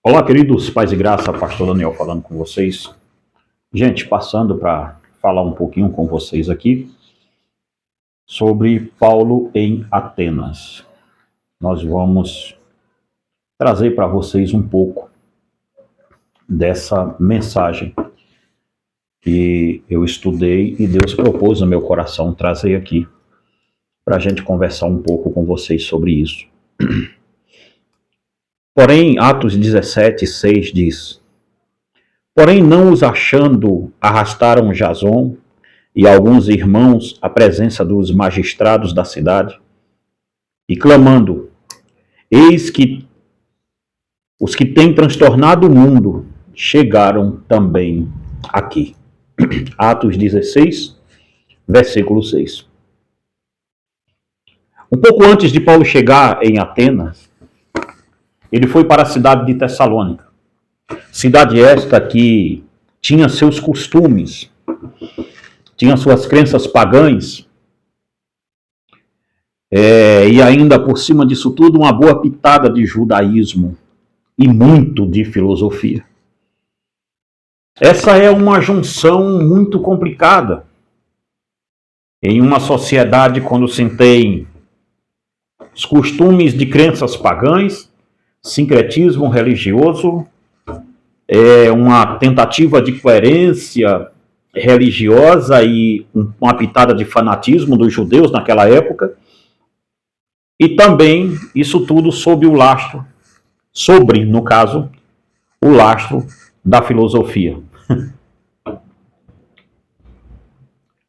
Olá, queridos pais e graça, pastor Daniel falando com vocês. Gente, passando para falar um pouquinho com vocês aqui sobre Paulo em Atenas. Nós vamos trazer para vocês um pouco dessa mensagem que eu estudei e Deus propôs no meu coração trazer aqui para a gente conversar um pouco com vocês sobre isso. Porém, Atos 17:6 diz: Porém, não os achando, arrastaram Jason e alguns irmãos à presença dos magistrados da cidade, e clamando: Eis que os que têm transtornado o mundo chegaram também aqui. Atos 16, versículo 6. Um pouco antes de Paulo chegar em Atenas, ele foi para a cidade de Tessalônica. Cidade esta que tinha seus costumes, tinha suas crenças pagãs, e ainda por cima disso tudo uma boa pitada de judaísmo e muito de filosofia. Essa é uma junção muito complicada em uma sociedade quando se tem os costumes de crenças pagãs, sincretismo religioso, uma tentativa de coerência religiosa e uma pitada de fanatismo dos judeus naquela época, e também isso tudo sob o lastro, no caso, o lastro da filosofia.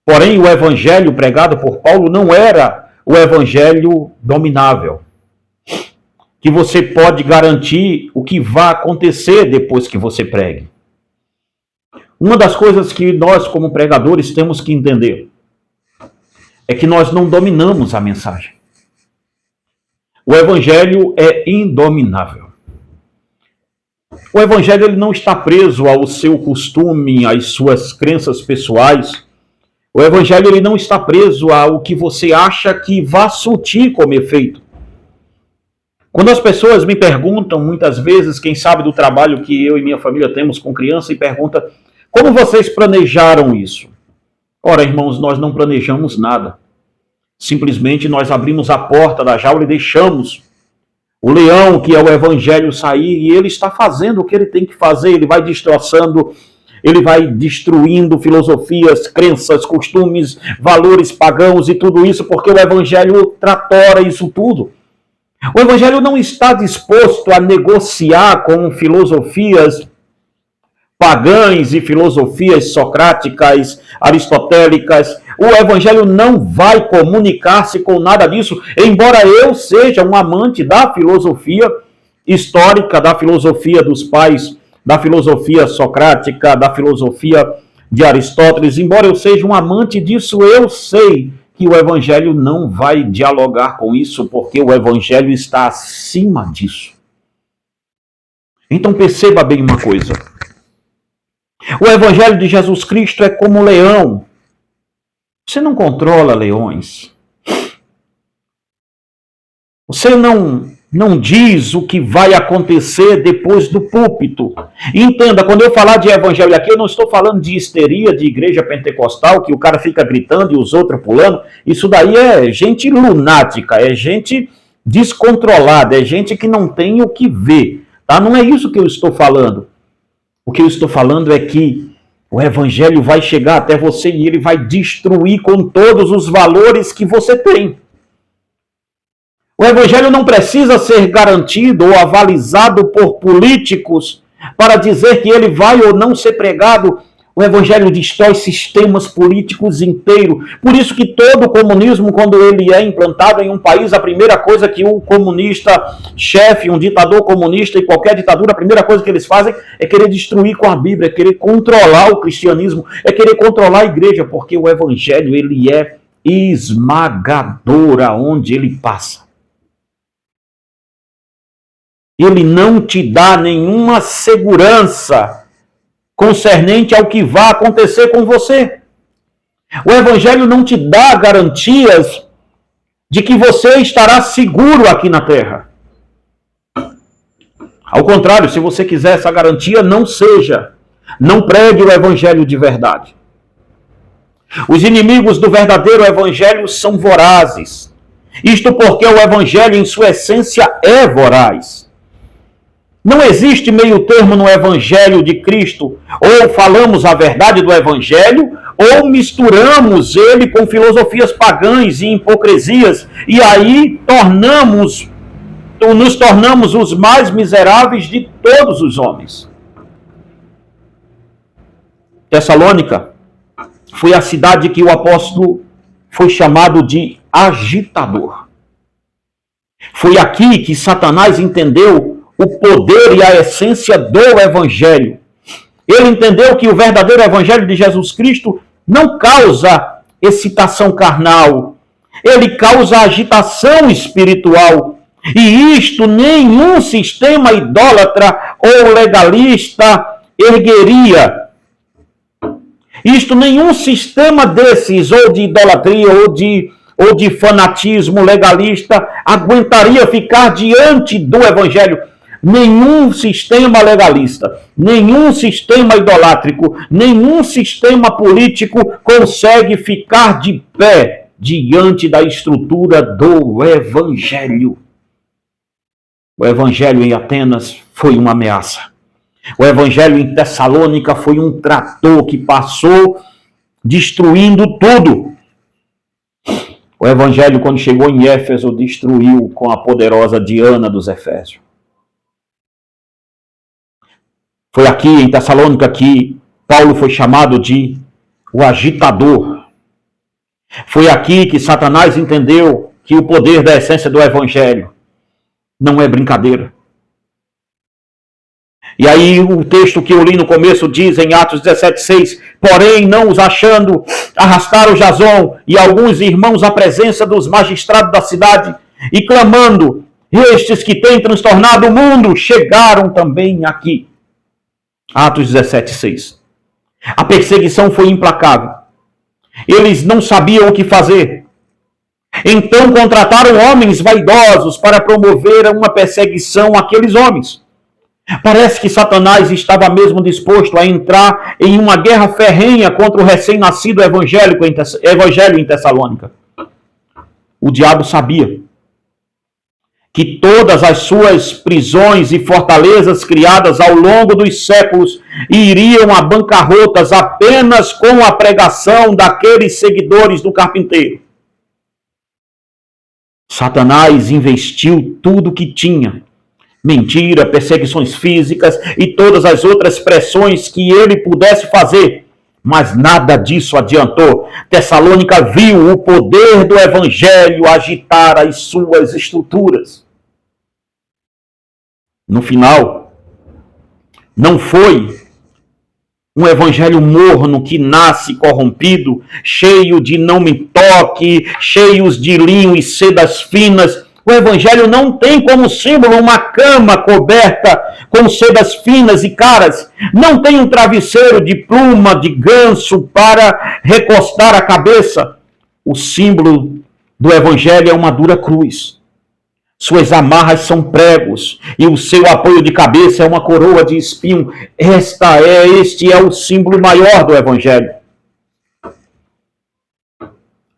Porém, o evangelho pregado por Paulo não era o evangelho dominável, que você pode garantir o que vai acontecer depois que você pregue. Uma das coisas que nós, como pregadores, temos que entender é que nós não dominamos a mensagem. O evangelho é indominável. O evangelho ele não está preso ao seu costume, às suas crenças pessoais. O evangelho ele não está preso ao que você acha que vai surtir como efeito. Quando as pessoas me perguntam, muitas vezes, quem sabe do trabalho que eu e minha família temos com criança, e pergunta, como vocês planejaram isso? Ora, irmãos, nós não planejamos nada. Simplesmente nós abrimos a porta da jaula e deixamos o leão, que é o evangelho, sair, e ele está fazendo o que ele tem que fazer, ele vai destroçando, ele vai destruindo filosofias, crenças, costumes, valores pagãos e tudo isso, porque o evangelho tratora isso tudo. O evangelho não está disposto a negociar com filosofias pagãs e filosofias socráticas, aristotélicas. O evangelho não vai comunicar-se com nada disso, embora eu seja um amante da filosofia histórica, da filosofia dos pais, da filosofia socrática, da filosofia de Aristóteles, embora eu seja um amante disso, eu sei que o evangelho não vai dialogar com isso, porque o evangelho está acima disso. Então perceba bem uma coisa. O evangelho de Jesus Cristo é como um leão. Você não controla leões. Você não diz o que vai acontecer depois do púlpito. Entenda, quando eu falar de evangelho aqui, eu não estou falando de histeria de igreja pentecostal, que o cara fica gritando e os outros pulando. Isso daí é gente lunática, é gente descontrolada, é gente que não tem o que ver. Tá? Não é isso que eu estou falando. O que eu estou falando é que o evangelho vai chegar até você e ele vai destruir com todos os valores que você tem. O evangelho não precisa ser garantido ou avalizado por políticos para dizer que ele vai ou não ser pregado. O evangelho destrói sistemas políticos inteiros. Por isso que todo comunismo, quando ele é implantado em um país, a primeira coisa que o comunista chefe, um ditador comunista e qualquer ditadura, a primeira coisa que eles fazem é querer destruir com a Bíblia, é querer controlar o cristianismo, é querer controlar a igreja, porque o evangelho ele é esmagador aonde ele passa. Ele não te dá nenhuma segurança concernente ao que vai acontecer com você. O evangelho não te dá garantias de que você estará seguro aqui na terra. Ao contrário, se você quiser essa garantia, não pregue o evangelho de verdade. Os inimigos do verdadeiro evangelho são vorazes. Isto porque o evangelho, em sua essência, é voraz. Não existe meio termo no evangelho de Cristo. Ou falamos a verdade do evangelho, ou misturamos ele com filosofias pagãs e hipocrisias, e aí nos tornamos os mais miseráveis de todos os homens. Tessalônica foi a cidade que o apóstolo foi chamado de agitador. Foi aqui que Satanás entendeu o poder e a essência do evangelho. Ele entendeu que o verdadeiro evangelho de Jesus Cristo não causa excitação carnal, ele causa agitação espiritual. E isto nenhum sistema idólatra ou legalista ergueria. Isto nenhum sistema desses, ou de idolatria, ou de fanatismo legalista, aguentaria ficar diante do evangelho. Nenhum sistema legalista, nenhum sistema idolátrico, nenhum sistema político consegue ficar de pé diante da estrutura do evangelho. O evangelho em Atenas foi uma ameaça. O evangelho em Tessalônica foi um trator que passou destruindo tudo. O evangelho, quando chegou em Éfeso, destruiu com a poderosa Diana dos Efésios. Foi aqui em Tessalônica que Paulo foi chamado de o agitador. Foi aqui que Satanás entendeu que o poder da essência do evangelho não é brincadeira. E aí o texto que eu li no começo diz em Atos 17:6, porém não os achando, arrastaram Jason e alguns irmãos à presença dos magistrados da cidade e clamando, estes que têm transtornado o mundo chegaram também aqui. Atos 17:6. A perseguição foi implacável. Eles não sabiam o que fazer. Então contrataram homens vaidosos para promover uma perseguição àqueles homens. Parece que Satanás estava mesmo disposto a entrar em uma guerra ferrenha contra o recém-nascido evangelho em Tessalônica. O diabo sabia que todas as suas prisões e fortalezas criadas ao longo dos séculos iriam a bancarrotas apenas com a pregação daqueles seguidores do carpinteiro. Satanás investiu tudo o que tinha, mentira, perseguições físicas e todas as outras pressões que ele pudesse fazer, mas nada disso adiantou. Tessalônica viu o poder do evangelho agitar as suas estruturas. No final, não foi um evangelho morno que nasce corrompido, cheio de não me toque, cheios de linho e sedas finas. O evangelho não tem como símbolo uma cama coberta com sedas finas e caras. Não tem um travesseiro de pluma de ganso para recostar a cabeça. O símbolo do evangelho é uma dura cruz. Suas amarras são pregos e o seu apoio de cabeça é uma coroa de espinho. Este é o símbolo maior do evangelho.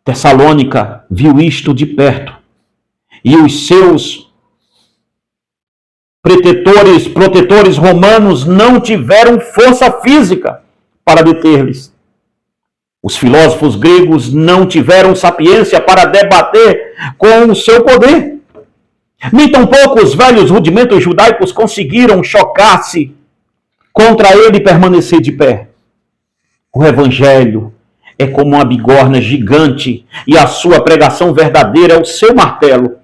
Tessalônica viu isto de perto e os seus protetores romanos não tiveram força física para deter-lhes. Os filósofos gregos não tiveram sapiência para debater com o seu poder. Nem tampouco os velhos rudimentos judaicos conseguiram chocar-se contra ele e permanecer de pé. O evangelho é como uma bigorna gigante e a sua pregação verdadeira é o seu martelo.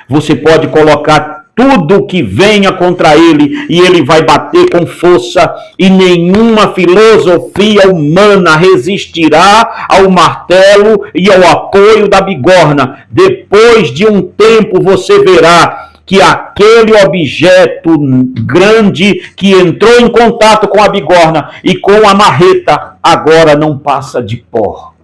Você pode colocar tudo que venha contra ele e ele vai bater com força e nenhuma filosofia humana resistirá ao martelo e ao apoio da bigorna. Depois de um tempo você verá que aquele objeto grande que entrou em contato com a bigorna e com a marreta agora não passa de pó.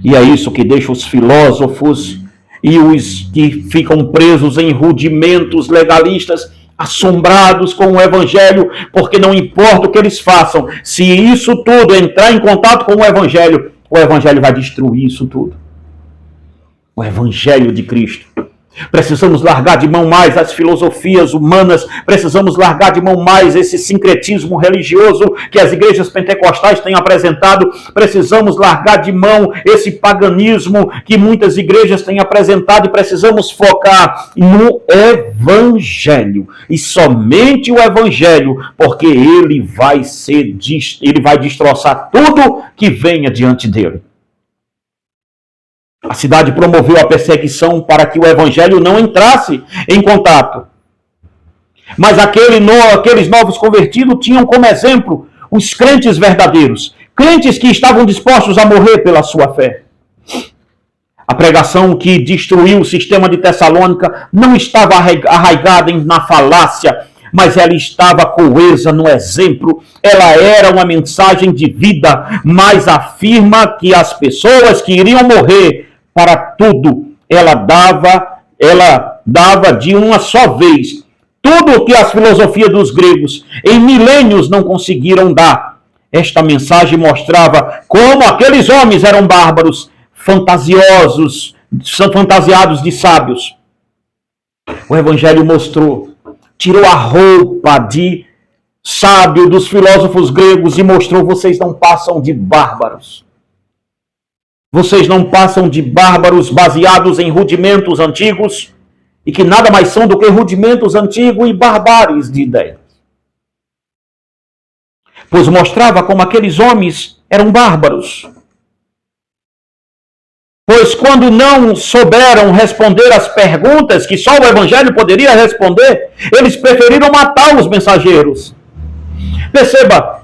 E é isso que deixa os filósofos e os que ficam presos em rudimentos legalistas assombrados com o evangelho, porque não importa o que eles façam, se isso tudo entrar em contato com o evangelho vai destruir isso tudo. O evangelho de Cristo. Precisamos largar de mão mais as filosofias humanas, precisamos largar de mão mais esse sincretismo religioso que as igrejas pentecostais têm apresentado, precisamos largar de mão esse paganismo que muitas igrejas têm apresentado e precisamos focar no evangelho, e somente o evangelho, porque ele vai destroçar tudo que venha diante dele. A cidade promoveu a perseguição para que o evangelho não entrasse em contato. Mas aqueles novos convertidos tinham como exemplo os crentes verdadeiros, crentes que estavam dispostos a morrer pela sua fé. A pregação que destruiu o sistema de Tessalônica não estava arraigada na falácia, mas ela estava coesa no exemplo. Ela era uma mensagem de vida, mas afirma que as pessoas que iriam morrer para tudo, ela dava de uma só vez tudo o que as filosofias dos gregos em milênios não conseguiram dar. Esta mensagem mostrava como aqueles homens eram bárbaros, fantasiados de sábios. O evangelho tirou a roupa de sábio dos filósofos gregos e mostrou: vocês não passam de bárbaros. Vocês não passam de bárbaros baseados em rudimentos antigos e que nada mais são do que rudimentos antigos e barbáries de ideias. Pois mostrava como aqueles homens eram bárbaros. Pois quando não souberam responder às perguntas que só o evangelho poderia responder, eles preferiram matar os mensageiros. Perceba,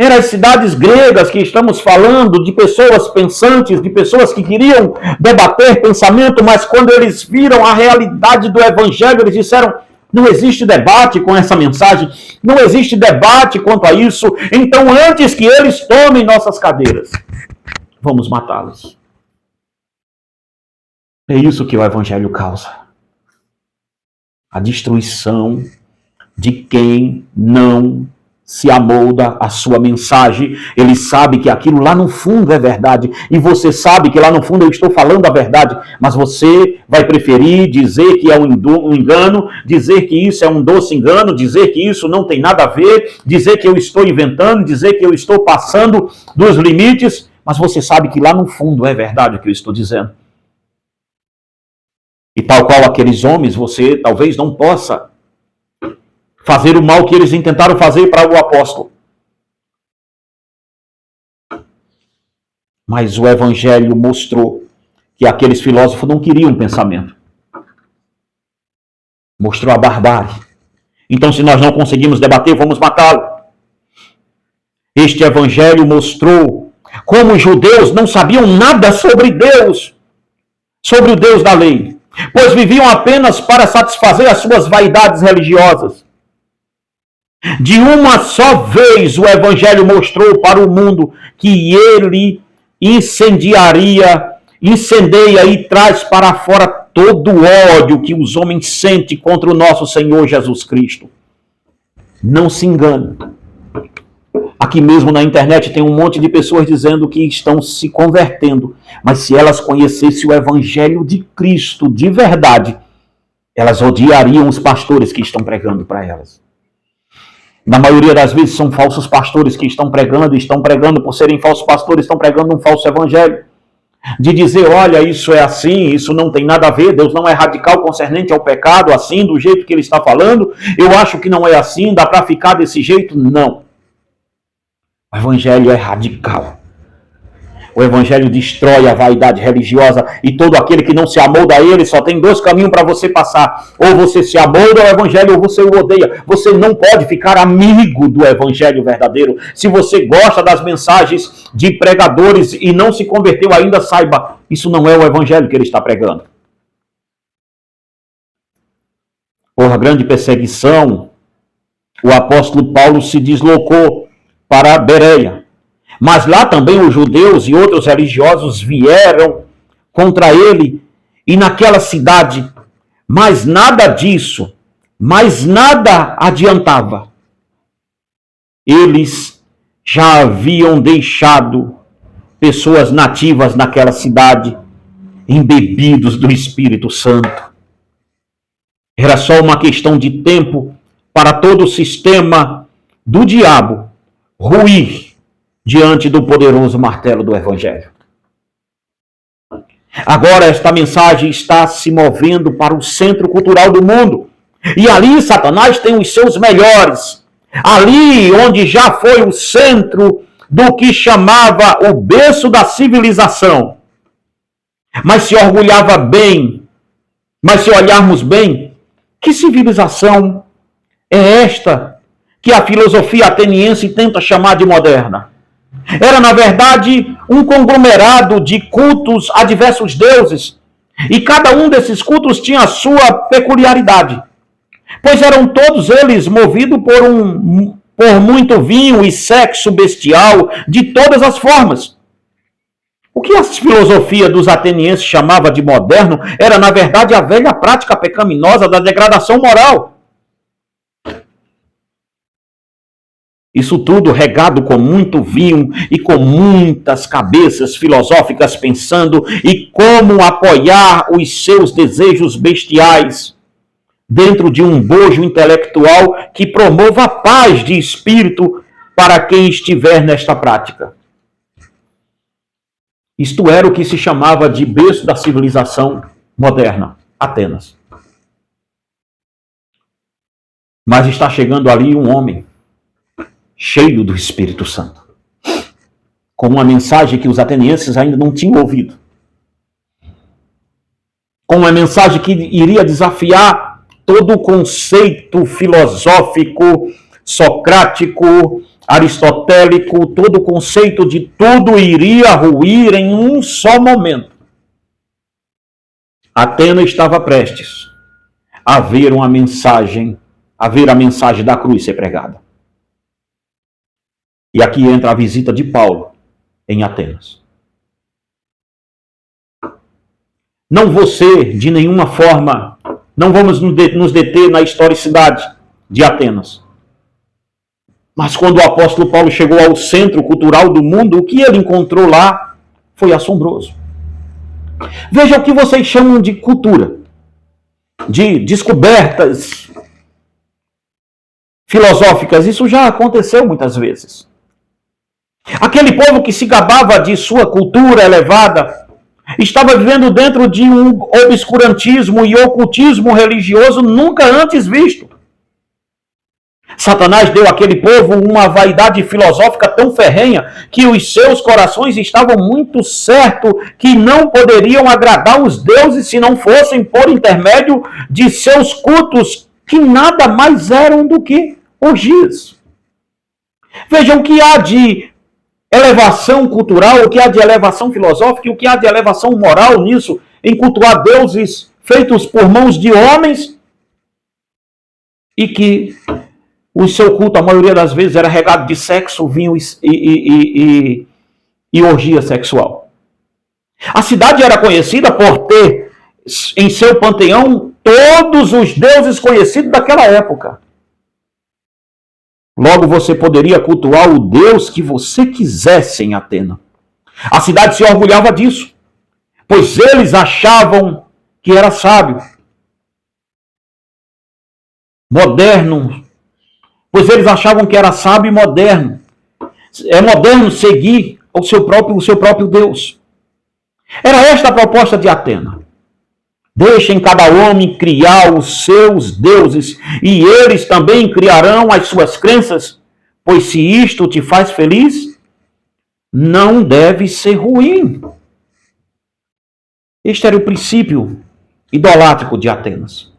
eram as cidades gregas que estamos falando, de pessoas pensantes, de pessoas que queriam debater pensamento, mas quando eles viram a realidade do evangelho, eles disseram: não existe debate com essa mensagem, não existe debate quanto a isso, então antes que eles tomem nossas cadeiras, vamos matá-los. É isso que o evangelho causa. A destruição de quem não se amolda a sua mensagem. Ele sabe que aquilo lá no fundo é verdade, e você sabe que lá no fundo eu estou falando a verdade, mas você vai preferir dizer que é um engano, dizer que isso é um doce engano, dizer que isso não tem nada a ver, dizer que eu estou inventando, dizer que eu estou passando dos limites, mas você sabe que lá no fundo é verdade o que eu estou dizendo. E tal qual aqueles homens, você talvez não possa fazer o mal que eles intentaram fazer para o apóstolo. Mas o evangelho mostrou que aqueles filósofos não queriam pensamento. Mostrou a barbárie. Então, se nós não conseguimos debater, vamos matá-lo. Este evangelho mostrou como os judeus não sabiam nada sobre Deus, sobre o Deus da lei, pois viviam apenas para satisfazer as suas vaidades religiosas. De uma só vez o evangelho mostrou para o mundo que ele incendeia e traz para fora todo o ódio que os homens sentem contra o nosso Senhor Jesus Cristo. Não se engane. Aqui mesmo na internet tem um monte de pessoas dizendo que estão se convertendo, mas se elas conhecessem o evangelho de Cristo de verdade, elas odiariam os pastores que estão pregando para elas. Na maioria das vezes são falsos pastores que estão pregando por serem falsos pastores, estão pregando um falso evangelho. De dizer: olha, isso é assim, isso não tem nada a ver, Deus não é radical concernente ao pecado, assim, do jeito que ele está falando, eu acho que não é assim, dá para ficar desse jeito. Não. O evangelho é radical. O evangelho destrói a vaidade religiosa, e todo aquele que não se amolda a ele, só tem dois caminhos para você passar: ou você se amolda ao evangelho, ou você o odeia. Você não pode ficar amigo do evangelho verdadeiro. Se você gosta das mensagens de pregadores e não se converteu ainda, saiba, isso não é o evangelho que ele está pregando. Por grande perseguição, o apóstolo Paulo se deslocou para Bereia. Mas lá também os judeus e outros religiosos vieram contra ele e naquela cidade. Mas nada disso mas nada adiantava. Eles já haviam deixado pessoas nativas naquela cidade, embebidos do Espírito Santo. Era só uma questão de tempo para todo o sistema do diabo ruir diante do poderoso martelo do Evangelho. Agora esta mensagem está se movendo para o centro cultural do mundo. E ali Satanás tem os seus melhores. Ali onde já foi o centro do que chamava o berço da civilização. Mas se orgulhava bem, mas se olharmos bem, que civilização é esta que a filosofia ateniense tenta chamar de moderna? Era, na verdade, um conglomerado de cultos a diversos deuses. E cada um desses cultos tinha a sua peculiaridade. Pois eram todos eles movidos por muito vinho e sexo bestial de todas as formas. O que a filosofia dos atenienses chamava de moderno era, na verdade, a velha prática pecaminosa da degradação moral. Isso tudo regado com muito vinho e com muitas cabeças filosóficas pensando em como apoiar os seus desejos bestiais dentro de um bojo intelectual que promova a paz de espírito para quem estiver nesta prática. Isto era o que se chamava de berço da civilização moderna, Atenas. Mas está chegando ali um homem cheio do Espírito Santo, com uma mensagem que os atenienses ainda não tinham ouvido, com uma mensagem que iria desafiar todo o conceito filosófico, socrático, aristotélico, todo o conceito de tudo iria ruir em um só momento. Atenas estava prestes a ver a mensagem da cruz ser pregada. E aqui entra a visita de Paulo em Atenas. Não vou ser, de nenhuma forma, não vamos nos deter na historicidade de Atenas. Mas quando o apóstolo Paulo chegou ao centro cultural do mundo, o que ele encontrou lá foi assombroso. Veja o que vocês chamam de cultura, de descobertas filosóficas. Isso já aconteceu muitas vezes. Aquele povo que se gabava de sua cultura elevada estava vivendo dentro de um obscurantismo e ocultismo religioso nunca antes visto. Satanás deu àquele povo uma vaidade filosófica tão ferrenha que os seus corações estavam muito certos que não poderiam agradar os deuses se não fossem por intermédio de seus cultos, que nada mais eram do que orgias. Vejam o que há de elevação cultural, o que há de elevação filosófica e o que há de elevação moral nisso, em cultuar deuses feitos por mãos de homens e que o seu culto, a maioria das vezes, era regado de sexo, vinho e orgia sexual. A cidade era conhecida por ter em seu panteão todos os deuses conhecidos daquela época. Logo, você poderia cultuar o Deus que você quisesse em Atena. A cidade se orgulhava disso, pois eles achavam que era sábio, moderno, pois eles achavam que era sábio e moderno. É moderno seguir o seu próprio Deus. Era esta a proposta de Atena. Deixem cada homem criar os seus deuses, e eles também criarão as suas crenças, pois se isto te faz feliz, não deve ser ruim. Este era o princípio idolátrico de Atenas.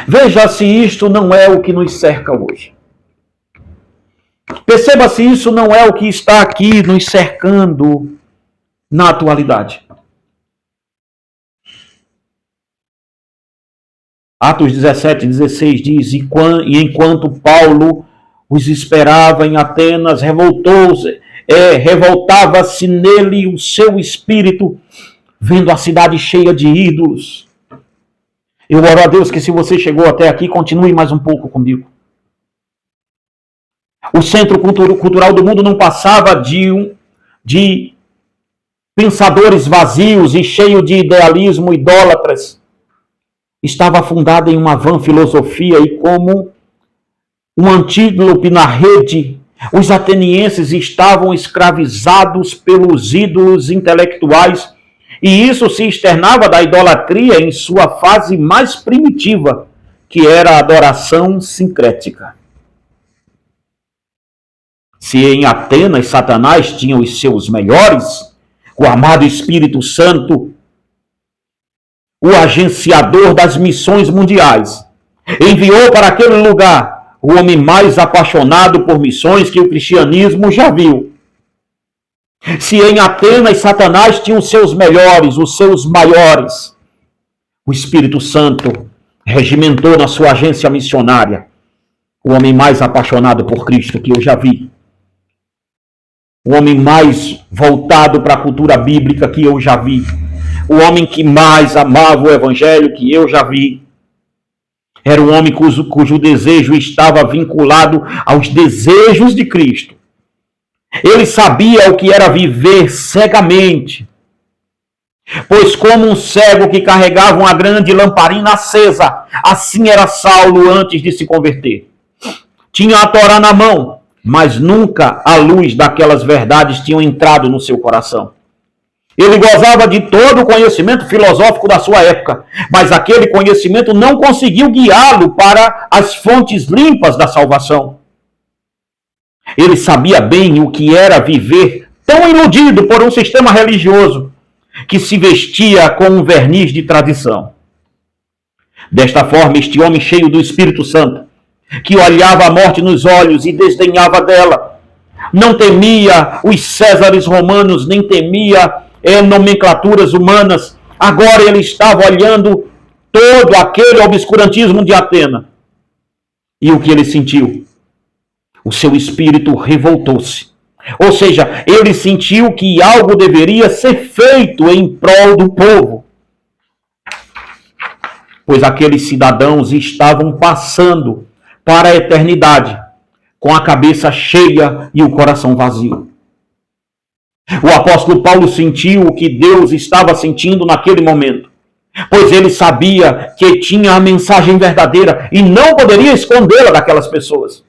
Veja se isto não é o que nos cerca hoje. Perceba se isso não é o que está aqui nos cercando na atualidade. Atos 17:16 diz, e enquanto Paulo os esperava em Atenas, revoltava-se nele o seu espírito, vendo a cidade cheia de ídolos. Eu oro a Deus que se você chegou até aqui, continue mais um pouco comigo. O centro cultural do mundo não passava de pensadores vazios e cheios de idealismo idólatras. Estava fundado em uma vã filosofia e como um antílope na rede, os atenienses estavam escravizados pelos ídolos intelectuais e isso se externava da idolatria em sua fase mais primitiva, que era a adoração sincrética. Se em Atenas Satanás tinha os seus melhores, o amado Espírito Santo, o agenciador das missões mundiais, enviou para aquele lugar o homem mais apaixonado por missões que o cristianismo já viu. Se em Atenas Satanás tinha os seus melhores, os seus maiores, o Espírito Santo regimentou na sua agência missionária o homem mais apaixonado por Cristo que eu já vi. O homem mais voltado para a cultura bíblica que eu já vi. O homem que mais amava o evangelho que eu já vi. Era um homem cujo desejo estava vinculado aos desejos de Cristo. Ele sabia o que era viver cegamente. Pois como um cego que carregava uma grande lamparina acesa, assim era Saulo antes de se converter. Tinha a Torá na mão, mas nunca a luz daquelas verdades tinha entrado no seu coração. Ele gozava de todo o conhecimento filosófico da sua época, mas aquele conhecimento não conseguiu guiá-lo para as fontes limpas da salvação. Ele sabia bem o que era viver tão iludido por um sistema religioso que se vestia com um verniz de tradição. Desta forma, este homem cheio do Espírito Santo, que olhava a morte nos olhos e desdenhava dela, não temia os césares romanos, nem temia nomenclaturas humanas. Agora ele estava olhando todo aquele obscurantismo de Atena. E o que ele sentiu? O seu espírito revoltou-se. Ou seja, ele sentiu que algo deveria ser feito em prol do povo. Pois aqueles cidadãos estavam passando para a eternidade com a cabeça cheia e o coração vazio. O apóstolo Paulo sentiu o que Deus estava sentindo naquele momento, pois ele sabia que tinha a mensagem verdadeira e não poderia escondê-la daquelas pessoas.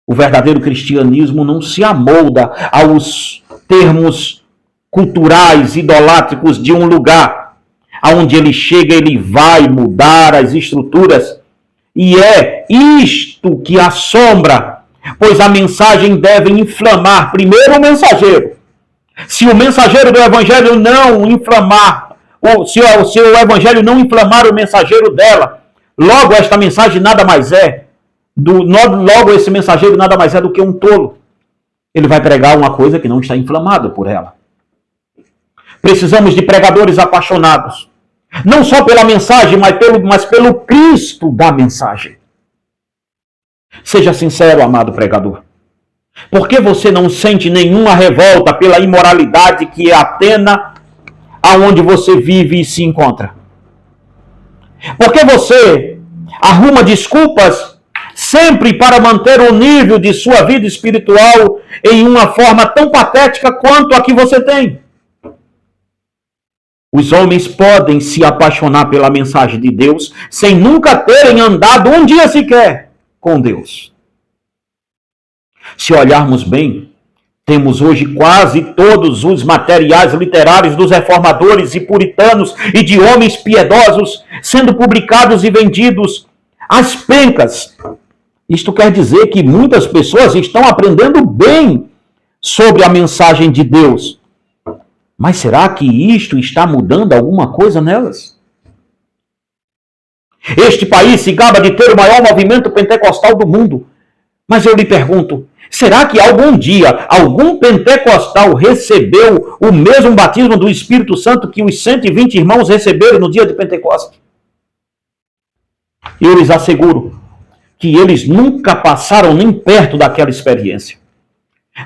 O verdadeiro cristianismo não se amolda aos termos culturais, idolátricos de um lugar. Aonde ele chega, ele vai mudar as estruturas. E é isto que assombra, pois a mensagem deve inflamar primeiro o mensageiro. Se o mensageiro do evangelho não inflamar, se o evangelho não inflamar o mensageiro dela, logo esta mensagem nada mais é, logo esse mensageiro nada mais é do que um tolo. Ele vai pregar uma coisa que não está inflamado por ela. Precisamos de pregadores apaixonados. Não só pela mensagem, mas pelo Cristo da mensagem. Seja sincero, amado pregador. Por que você não sente nenhuma revolta pela imoralidade que é Atena, aonde você vive e se encontra? Por que você arruma desculpas sempre para manter o nível de sua vida espiritual em uma forma tão patética quanto a que você tem? Os homens podem se apaixonar pela mensagem de Deus sem nunca terem andado um dia sequer com Deus. Se olharmos bem, temos hoje quase todos os materiais literários dos reformadores e puritanos e de homens piedosos sendo publicados e vendidos às pencas. Isto quer dizer que muitas pessoas estão aprendendo bem sobre a mensagem de Deus. Mas será que isto está mudando alguma coisa nelas? Este país se gaba de ter o maior movimento pentecostal do mundo. Mas eu lhe pergunto, será que algum dia algum pentecostal recebeu o mesmo batismo do Espírito Santo que os 120 irmãos receberam no dia de Pentecostes? Eu lhes asseguro que eles nunca passaram nem perto daquela experiência.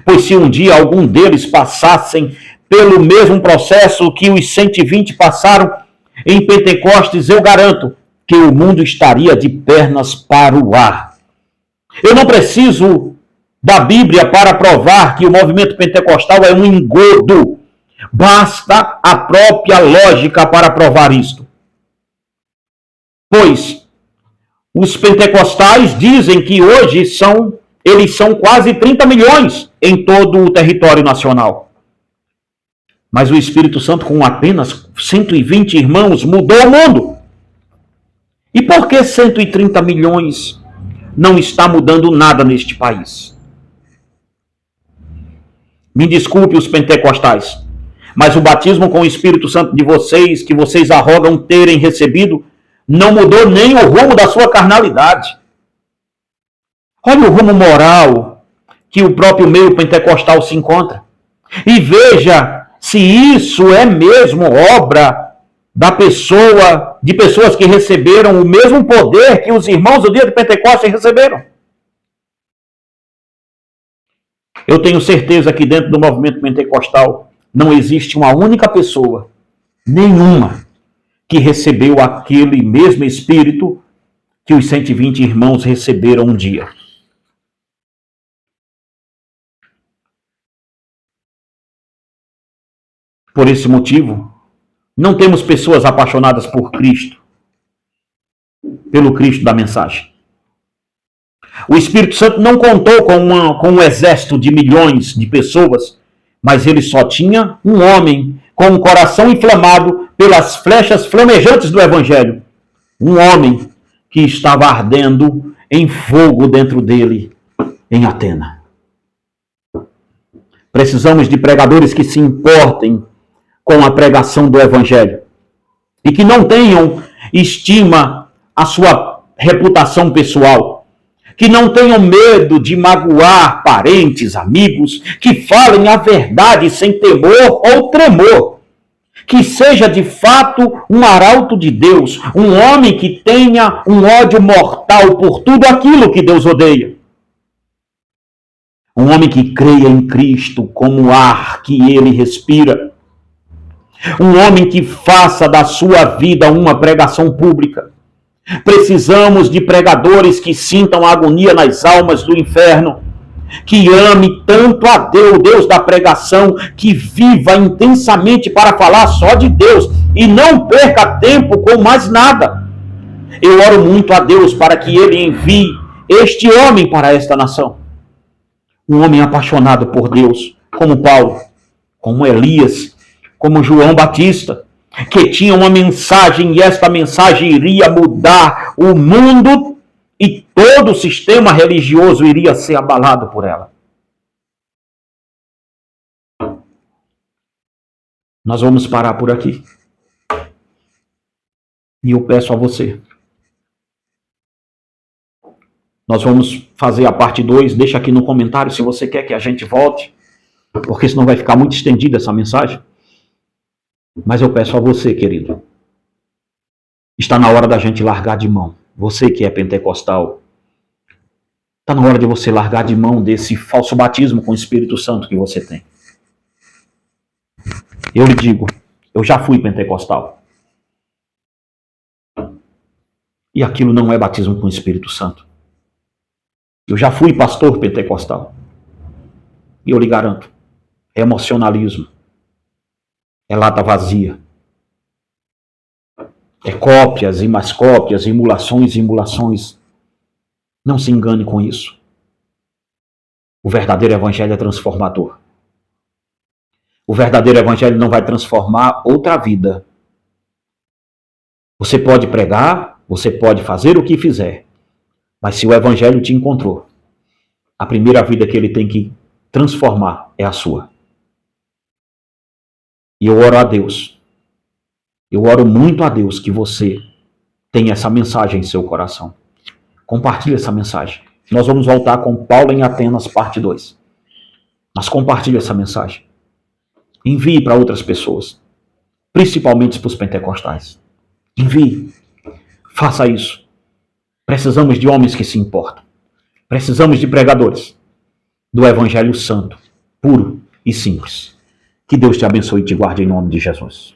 Pois se um dia algum deles passassem pelo mesmo processo que os 120 passaram, em Pentecostes, eu garanto que o mundo estaria de pernas para o ar. Eu não preciso da Bíblia para provar que o movimento pentecostal é um engodo. Basta a própria lógica para provar isto. Pois os pentecostais dizem que hoje eles são quase 30 milhões em todo o território nacional. Mas o Espírito Santo, com apenas 120 irmãos, mudou o mundo. E por que 130 milhões não está mudando nada neste país? Me desculpe os pentecostais, mas o batismo com o Espírito Santo de vocês, que vocês arrogam terem recebido, não mudou nem o rumo da sua carnalidade. Olha o rumo moral que o próprio meio pentecostal se encontra. E veja se isso é mesmo obra de pessoas que receberam o mesmo poder que os irmãos do dia de Pentecostes receberam. Eu tenho certeza que dentro do movimento pentecostal não existe uma única pessoa, nenhuma, que recebeu aquele mesmo Espírito que os 120 irmãos receberam um dia. Por esse motivo, não temos pessoas apaixonadas por Cristo, pelo Cristo da mensagem. O Espírito Santo não contou com um exército de milhões de pessoas, mas ele só tinha um homem com um coração inflamado pelas flechas flamejantes do Evangelho. Um homem que estava ardendo em fogo dentro dele, em Atena. Precisamos de pregadores que se importem com a pregação do Evangelho e que não tenham estima à sua reputação pessoal, que não tenham medo de magoar parentes, amigos, que falem a verdade sem temor ou tremor, que seja de fato um arauto de Deus, um homem que tenha um ódio mortal por tudo aquilo que Deus odeia. Um homem que creia em Cristo como o ar que ele respira. Um homem que faça da sua vida uma pregação pública. Precisamos de pregadores que sintam a agonia nas almas do inferno, que ame tanto a Deus, o Deus da pregação, que viva intensamente para falar só de Deus e não perca tempo com mais nada. Eu oro muito a Deus para que Ele envie este homem para esta nação. Um homem apaixonado por Deus, como Paulo, como Elias, como João Batista, que tinha uma mensagem e esta mensagem iria mudar o mundo e todo o sistema religioso iria ser abalado por ela. Nós vamos parar por aqui. E eu peço a você. Nós vamos fazer a parte 2. Deixa aqui no comentário se você quer que a gente volte, porque senão vai ficar muito estendida essa mensagem. Mas eu peço a você, querido, está na hora da gente largar de mão. Você que é pentecostal, está na hora de você largar de mão desse falso batismo com o Espírito Santo que você tem. Eu lhe digo, eu já fui pentecostal. E aquilo não é batismo com o Espírito Santo. Eu já fui pastor pentecostal. E eu lhe garanto, é emocionalismo. É lata vazia. É cópias e mais cópias, emulações e emulações. Não se engane com isso. O verdadeiro evangelho é transformador. O verdadeiro evangelho não vai transformar outra vida. Você pode pregar, você pode fazer o que fizer, mas se o evangelho te encontrou, a primeira vida que ele tem que transformar é a sua. E eu oro a Deus, eu oro muito a Deus que você tenha essa mensagem em seu coração. Compartilhe essa mensagem. Nós vamos voltar com Paulo em Atenas, parte 2. Mas compartilhe essa mensagem. Envie para outras pessoas, principalmente para os pentecostais. Envie. Faça isso. Precisamos de homens que se importam. Precisamos de pregadores do Evangelho Santo, puro e simples. Que Deus te abençoe e te guarde em nome de Jesus.